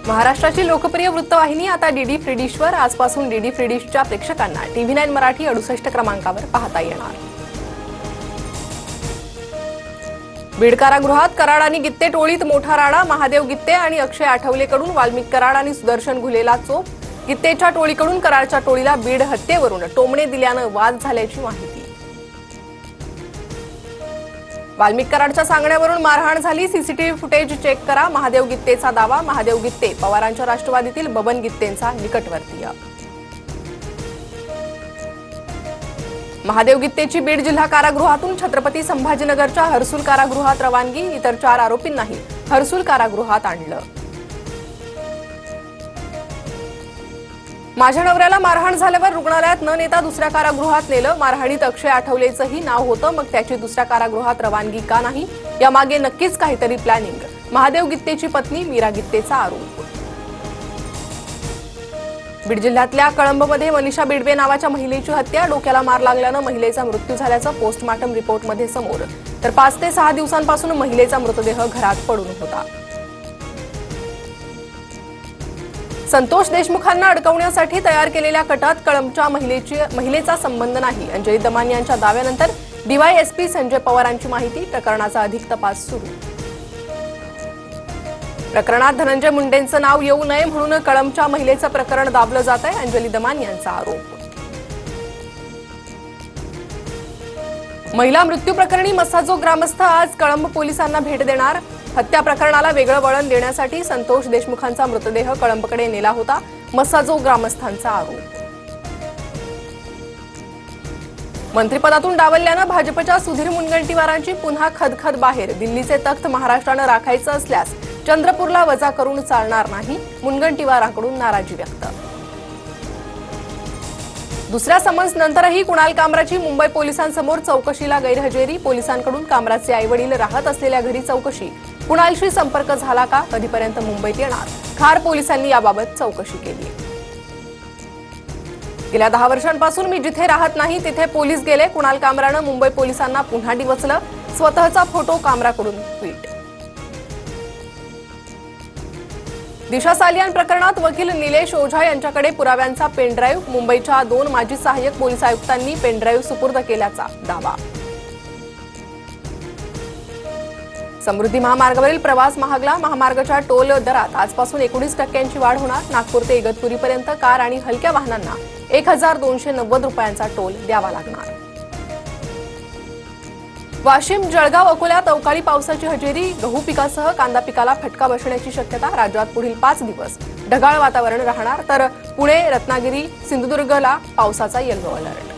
महाराष्ट्राची लोकप्रिय वृत्तवाहिनी आता डीडी फ्री डिशवर आजपासून डीडी फ्री डिशच्या प्रेक्षकांना TV9 मराठी 68 क्रमांकावर पाहता येणार। बीड कारागृहात कराड आणि गित्ते टोळीत मोठा राडा। महादेव गित्ते आणि अक्षय आठवलेकडून वाल्मिक कराड आणि सुदर्शन घुलेला चोप। गित्तेच्या टोळीकडून कराडच्या टोळीला बीड हत्येवरून टोमणे दिल्यानं वाद झाल्याची माहिती। वाल्मिक कराडच्या सांगण्यावरून मारहाण झाली। सीसीटीव्ही फुटेज चेक करा, महादेव गित्तेचा दावा। महादेव गित्ते पवारांच्या राष्ट्रवादीतील बबन गित्तेंचा निकटवर्तीय। महादेव गित्तेची बीड जिल्हा कारागृहातून छत्रपती संभाजीनगरच्या हर्सुल कारागृहात रवानगी। इतर 4 आरोपींनाही हर्सुल कारागृहात आणलं। माझ्या नवऱ्याला मारहाण झाल्यावर रुग्णालयात न नेता दुसऱ्या कारागृहात नेलं। मारहाणीत अक्षय आठवलेचंही नाव होतं, मग त्याची दुसऱ्या कारागृहात रवानगी का नाही? यामागे नक्कीच काहीतरी प्लॅनिंग। महादेव गित्तेची पत्नी मीरा गित्तेचा आरोप। बीड जिल्ह्यातल्या कळंबमध्ये मनीषा बिडवे नावाच्या महिलेची हत्या। डोक्याला मार लागल्यानं महिलेचा मृत्यू झाल्याचं पोस्टमार्टम रिपोर्टमध्ये समोर। तर 5 ते 6 दिवसांपासून महिलेचा मृतदेह घरात पडून होता। संतोष देशमुखांना अडकवण्यासाठी तयार केलेल्या कटात कळंबच्या महिलेचा संबंध नाही। अंजली दमानी यांच्या दाव्यानंतर DYSP संजय पवारांची माहिती। प्रकरणाचा अधिक तपास सुरू। प्रकरणात धनंजय मुंडेंचं नाव येऊ नये म्हणून कळंबच्या महिलेचं प्रकरण दाबलं जात आहे, अंजली दमानी यांचा आरोप। महिला मृत्यू प्रकरणी मस्साजोग ग्रामस्थ आज कळंब पोलिसांना भेट देणार। हत्या प्रकरणाला वेगळं वळण देण्यासाठी संतोष देशमुखांचा मृतदेह कळंबकडे नेला होता, मस्साजोग ग्रामस्थांचा आरोप। मंत्रिपदातून डावलल्यानं भाजपच्या सुधीर मुनगंटीवारांची पुन्हा खदखद बाहेर। दिल्लीचे तख्त महाराष्ट्रानं राखायचं असल्यास चंद्रपूरला वजा करून चालणार नाही, मुनगंटीवारांकडून नाराजी व्यक्त। दुसऱ्या समन्स नंतरही कुणाल कामराची मुंबई पोलिसांसमोर चौकशीला गैरहजेरी। पोलिसांकडून कामराचे आईवडील राहत असलेल्या घरी चौकशी। कुणालशी संपर्क झाला का? कधीपर्यंत मुंबईत येणार? खार पोलिसांनी याबाबत चौकशी केली। गेल्या 10 वर्षांपासून मी जिथे राहत नाही तिथे पोलीस गेले। कुणाल कामरानं मुंबई पोलिसांना पुन्हा डिवचलं। स्वतःचा फोटो कामराकडून ट्विट। दिशा सालियान प्रकरणात वकील निलेश ओझा यांच्याकडे पुराव्यांचा पेनड्राईव्ह। मुंबईच्या 2 माजी सहाय्यक पोलीस आयुक्तांनी पेनड्राईव्ह सुपूर्द केल्याचा दावा। समृद्धी महामार्गावरील प्रवास महागला। महामार्गाच्या टोल दरात आजपासून 19% वाढ होणार। नागपूर ते इगतपुरीपर्यंत कार आणि हलक्या वाहनांना 1290 रुपयांचा टोल द्यावा लागणार। वाशिम, जळगाव, अकोल्यात अवकाळी पावसाची हजेरी। गहू पिकासह कांदा पिकाला फटका बसण्याची शक्यता। राज्यात पुढील 5 दिवस ढगाळ वातावरण राहणार, तर पुणे, रत्नागिरी, सिंधुदुर्गला पावसाचा येलो अलर्ट।